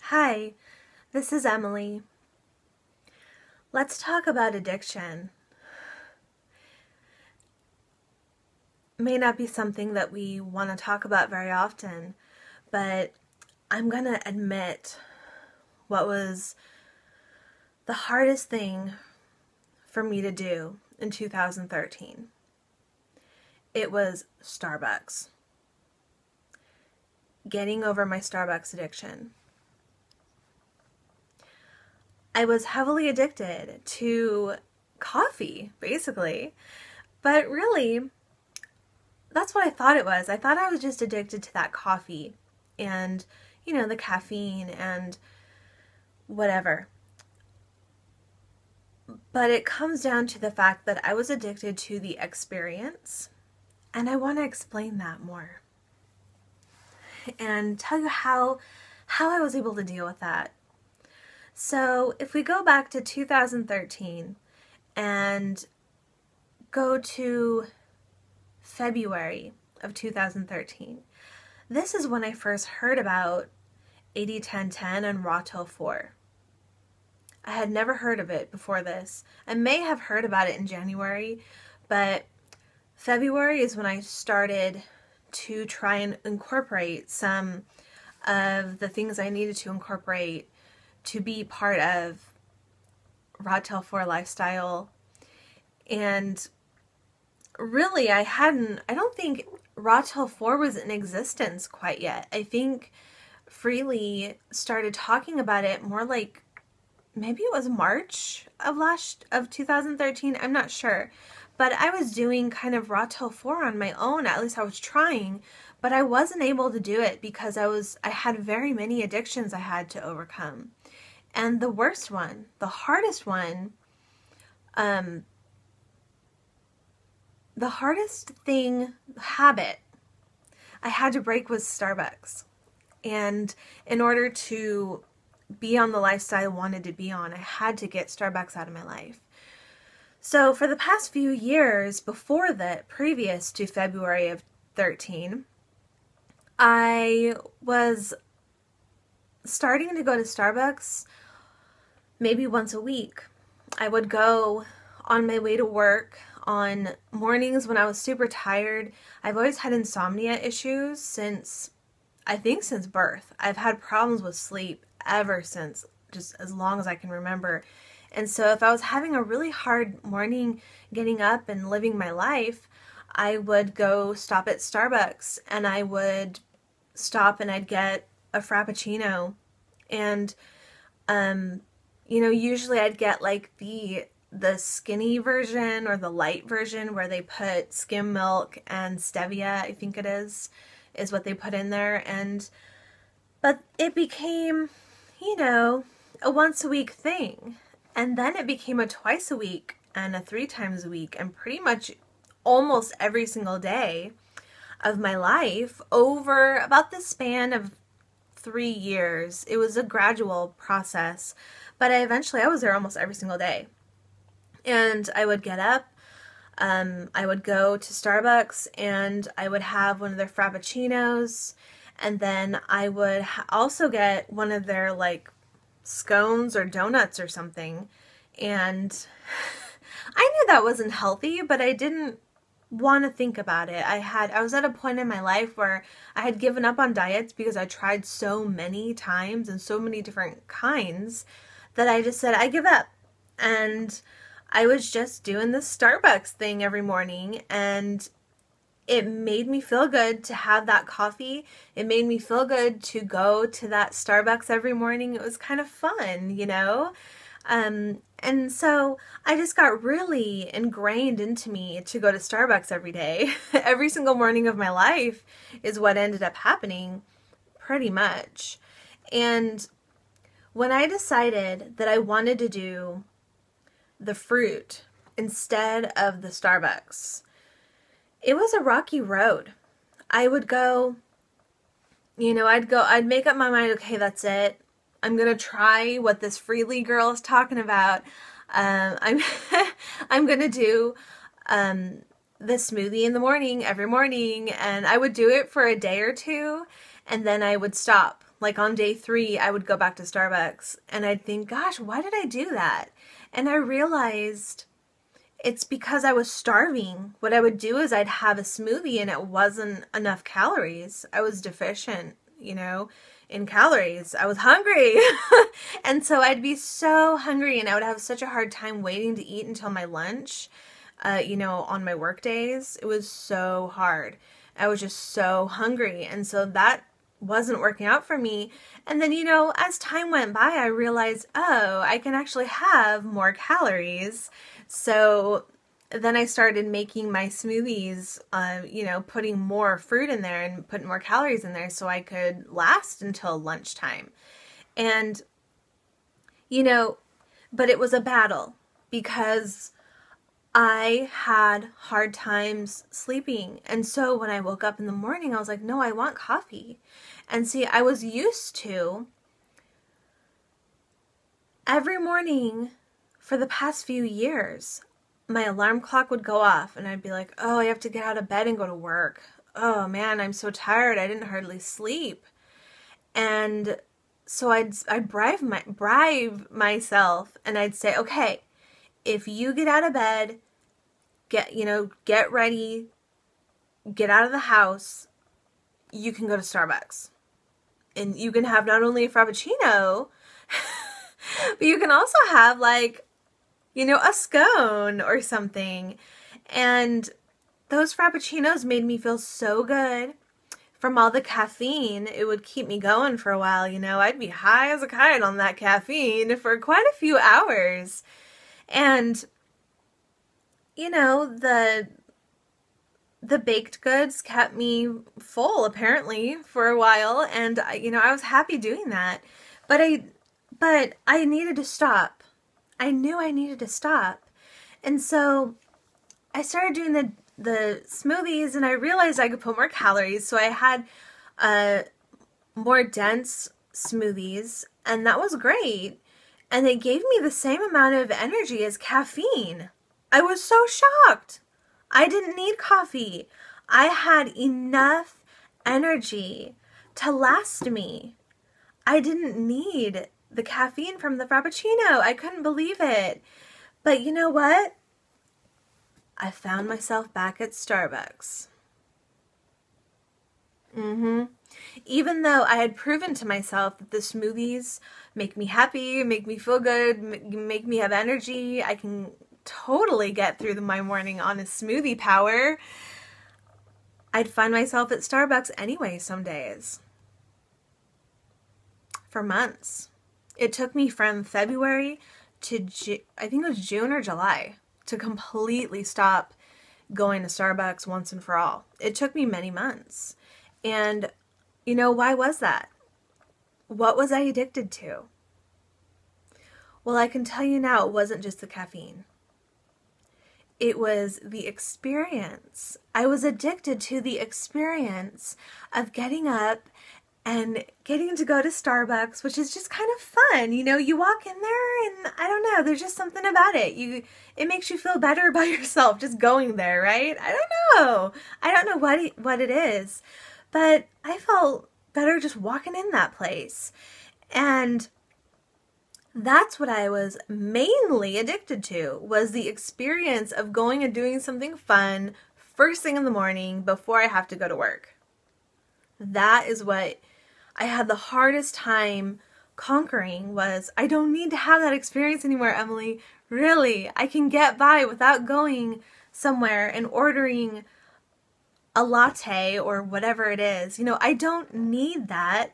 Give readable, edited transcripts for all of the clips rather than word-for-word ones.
Hi, this is Emily. Let's talk about addiction. May not be something that we want to talk about very often, but I'm going to admit what was the hardest thing for me to do in 2013. It was Starbucks. Getting over my Starbucks addiction. I was heavily addicted to coffee, basically. But really, that's what I thought it was. I thought I was just addicted to that coffee and, the caffeine and whatever. But it comes down to the fact that I was addicted to the experience, and I want to explain that more and tell you how I was able to deal with that. So, if we go back to 2013 and go to February of 2013, this is when I first heard about 80-10-10 and Raw 4. I had never heard of it before this. I may have heard about it in January, but February is when I started to try and incorporate some of the things I needed to incorporate to be part of Raw 4 lifestyle. And really, I don't think Raw 4 was in existence quite yet. I think Freely started talking about it more like maybe it was March of 2013. I'm not sure. But I was doing kind of Raw 4 on my own. At least I was trying, but I wasn't able to do it because I had very many addictions I had to overcome. And the worst one, the hardest one, the hardest habit I had to break was Starbucks. And in order to be on the lifestyle I wanted to be on, I had to get Starbucks out of my life. So for the past few years before that, previous to February of 13, I was starting to go to Starbucks maybe once a week. I would go on my way to work on mornings when I was super tired. I've always had insomnia issues since birth. I've had problems with sleep ever since, just as long as I can remember. And so if I was having a really hard morning getting up and living my life, I would go stop at Starbucks, and I would stop and I'd get a Frappuccino. And usually I'd get like the skinny version or the light version where they put skim milk and stevia, I think it is what they put in there. But it became, a once a week thing. And then it became a twice a week and a 3 times a week, and pretty much almost every single day of my life over about the span of 3 years. It was a gradual process, but I was there almost every single day. And I would get up, I would go to Starbucks, and I would have one of their Frappuccinos, and then I would also get one of their like scones or donuts or something. And I knew that wasn't healthy, but I didn't want to think about it. I was at a point in my life where I had given up on diets because I tried so many times and so many different kinds that I just said, I give up. And I was just doing this Starbucks thing every morning, and it made me feel good to have that coffee. It made me feel good to go to that Starbucks every morning. It was kind of fun, And so I just got really ingrained into me to go to Starbucks every day. Every single morning of my life is what ended up happening, pretty much. And when I decided that I wanted to do the fruit instead of the Starbucks, it was a rocky road. I would go, I'd make up my mind, okay, that's it. I'm going to try what this Freely girl is talking about. I'm going to do the smoothie in the morning, every morning. And I would do it for a day or two, and then I would stop. Like on day 3, I would go back to Starbucks and I'd think, gosh, why did I do that? And I realized it's because I was starving. What I would do is I'd have a smoothie and it wasn't enough calories. I was deficient, in calories. I was hungry. And so I'd be so hungry and I would have such a hard time waiting to eat until my lunch, on my work days. It was so hard. I was just so hungry. And so that wasn't working out for me. And then, as time went by, I realized, oh, I can actually have more calories. So then I started making my smoothies, putting more fruit in there and putting more calories in there so I could last until lunchtime. And, but it was a battle because I had hard times sleeping. And so when I woke up in the morning, I was like, no, I want coffee. And see, I was used to every morning for the past few years, my alarm clock would go off and I'd be like, oh, I have to get out of bed and go to work. Oh man, I'm so tired. I didn't hardly sleep. And so I'd bribe myself and I'd say, okay, if you get out of bed, get ready, get out of the house, you can go to Starbucks. And you can have not only a Frappuccino, but you can also have a scone or something. And those Frappuccinos made me feel so good. From all the caffeine, it would keep me going for a while, I'd be high as a kite on that caffeine for quite a few hours. And, the baked goods kept me full apparently for a while, and I was happy doing that. But I needed to stop. I knew I needed to stop. And so I started doing the smoothies and I realized I could put more calories. So I had more dense smoothies and that was great. And they gave me the same amount of energy as caffeine. I was so shocked. I didn't need coffee. I had enough energy to last me. I didn't need the caffeine from the Frappuccino. I couldn't believe it. But you know what? I found myself back at Starbucks. Even though I had proven to myself that the smoothies make me happy, make me feel good, make me have energy, I can totally get through my morning on a smoothie power, I'd find myself at Starbucks anyway some days. For months. It took me from February to I think it was June or July to completely stop going to Starbucks once and for all. It took me many months. And why was that? What was I addicted to? Well, I can tell you now, it wasn't just the caffeine. It was the experience. I was addicted to the experience of getting up and getting to go to Starbucks, which is just kind of fun. You walk in there and I don't know, there's just something about it. It makes you feel better about yourself just going there, right? I don't know what it is, but I felt better just walking in that place. And that's what I was mainly addicted to, was the experience of going and doing something fun first thing in the morning before I have to go to work. That is what I had the hardest time conquering, was I don't need to have that experience anymore, Emily. Really, I can get by without going somewhere and ordering a latte or whatever it is. I don't need that.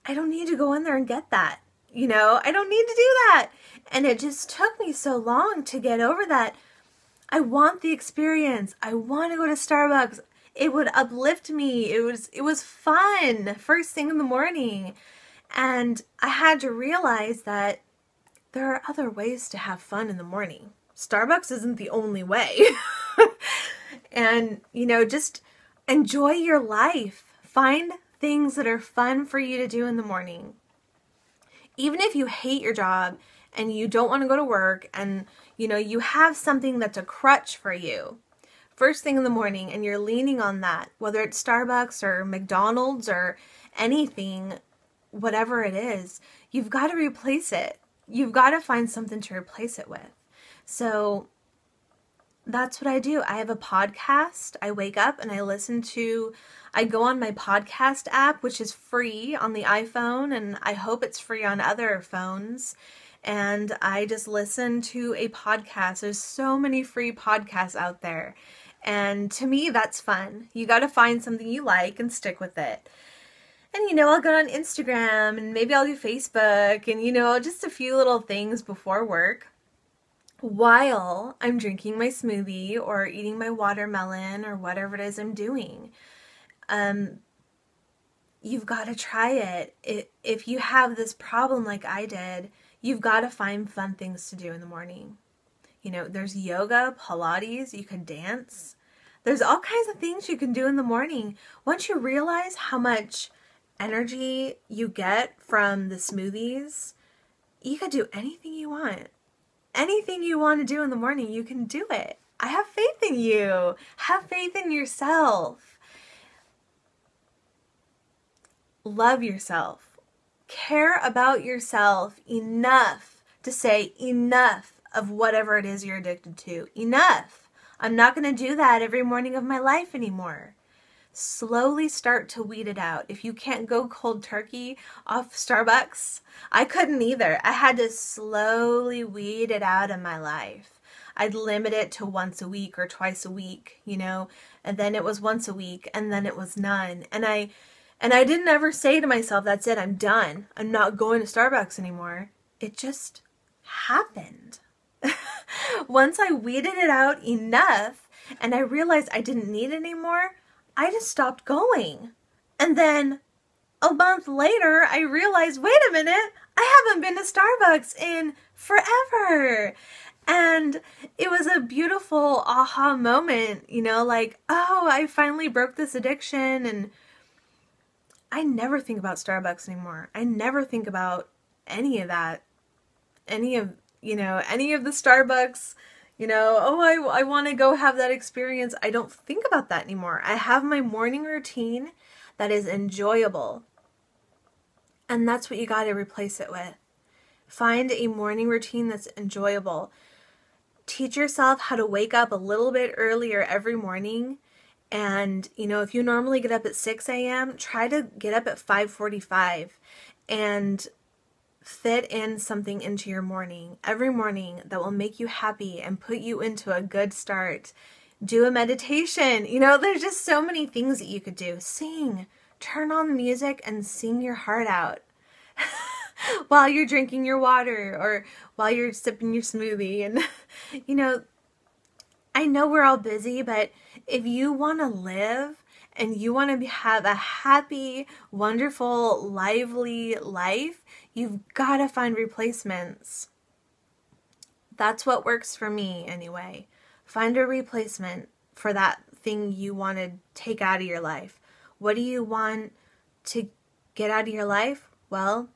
I don't need to go in there and get that. I don't need to do that. And it just took me so long to get over that. I want the experience. I want to go to Starbucks. It would uplift me. It was fun first thing in the morning. And I had to realize that there are other ways to have fun in the morning. Starbucks isn't the only way. And, just enjoy your life. Find things that are fun for you to do in the morning. Even if you hate your job and you don't want to go to work and, you have something that's a crutch for you first thing in the morning and you're leaning on that, whether it's Starbucks or McDonald's or anything, whatever it is, you've got to replace it. You've got to find something to replace it with. So that's what I do. I have a podcast. I wake up and I go on my podcast app, which is free on the iPhone, and I hope it's free on other phones. And I just listen to a podcast. There's so many free podcasts out there. And to me, that's fun. You got to find something you like and stick with it. And, I'll go on Instagram and maybe I'll do Facebook and, just a few little things before work while I'm drinking my smoothie or eating my watermelon or whatever it is I'm doing. You've got to try it. If you have this problem like I did, you've got to find fun things to do in the morning. There's yoga, Pilates, you can dance. There's all kinds of things you can do in the morning. Once you realize how much energy you get from the smoothies, you could do anything you want. Anything you want to do in the morning, you can do it. I have faith in you. Have faith in yourself. Love yourself. Care about yourself enough to say enough of whatever it is you're addicted to. Enough. I'm not going to do that every morning of my life anymore. Slowly start to weed it out. If you can't go cold turkey off Starbucks, I couldn't either. I had to slowly weed it out of my life. I'd limit it to once a week or twice a week, and then it was once a week, and then it was none. And I didn't ever say to myself, that's it, I'm done. I'm not going to Starbucks anymore. It just happened. Once I weeded it out enough and I realized I didn't need it anymore, I just stopped going. And then a month later, I realized, wait a minute, I haven't been to Starbucks in forever. And it was a beautiful aha moment, like, oh, I finally broke this addiction. And I never think about Starbucks anymore. I never think about any of that, any of the Starbucks, oh, I want to go have that experience. I don't think about that anymore. I have my morning routine that is enjoyable. And that's what you got to replace it with. Find a morning routine that's enjoyable. Teach yourself how to wake up a little bit earlier every morning. And, if you normally get up at 6 a.m., try to get up at 5:45 and fit in something into your morning every morning that will make you happy and put you into a good start. Do a meditation. There's just so many things that you could do. Sing. Turn on music and sing your heart out while you're drinking your water or while you're sipping your smoothie. And, I know we're all busy, but if you want to live and you want to have a happy, wonderful, lively life, you've got to find replacements. That's what works for me anyway. Find a replacement for that thing you want to take out of your life. What do you want to get out of your life? Well,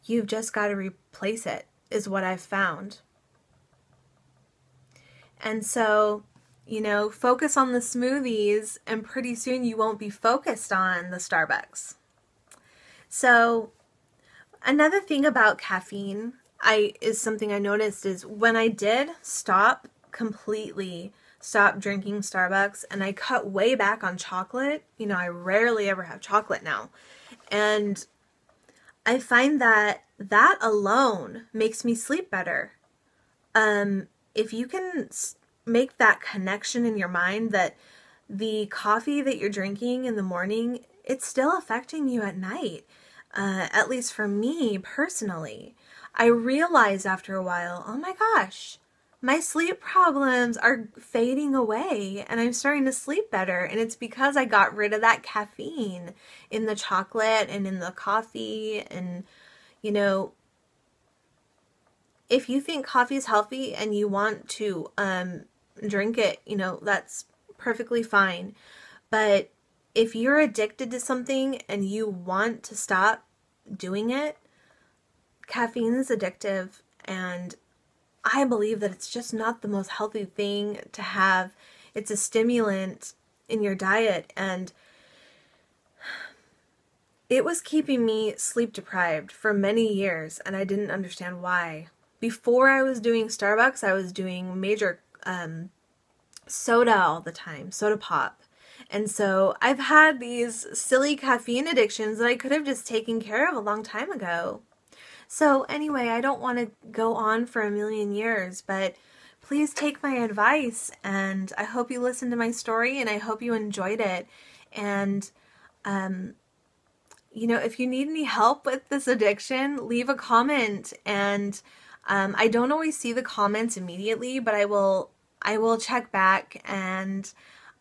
you've just got to replace it, is what I've found. And so, focus on the smoothies, and pretty soon you won't be focused on the Starbucks. So, another thing about caffeine is something I noticed is when I did completely stop drinking Starbucks and I cut way back on chocolate, I rarely ever have chocolate now. And I find that alone makes me sleep better. If you can make that connection in your mind that the coffee that you're drinking in the morning, it's still affecting you at night. At least for me personally, I realized after a while, oh my gosh, my sleep problems are fading away and I'm starting to sleep better. And it's because I got rid of that caffeine in the chocolate and in the coffee. And, if you think coffee is healthy and you want to drink it, that's perfectly fine. But if you're addicted to something and you want to stop doing it, caffeine is addictive, and I believe that it's just not the most healthy thing to have. It's a stimulant in your diet, and it was keeping me sleep deprived for many years, and I didn't understand why. Before I was doing Starbucks, I was doing major soda all the time, soda pop. And so I've had these silly caffeine addictions that I could have just taken care of a long time ago. So anyway, I don't want to go on for a million years, but please take my advice, and I hope you listened to my story, and I hope you enjoyed it. And if you need any help with this addiction, leave a comment. And I don't always see the comments immediately, but I will check back, and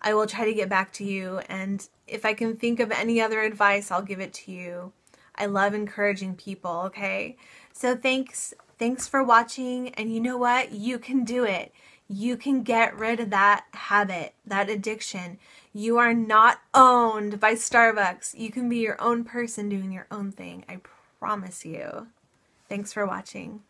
I will try to get back to you. And if I can think of any other advice, I'll give it to you. I love encouraging people, okay? So thanks for watching, and you know what? You can do it. You can get rid of that habit, that addiction. You are not owned by Starbucks. You can be your own person doing your own thing. I promise you. Thanks for watching.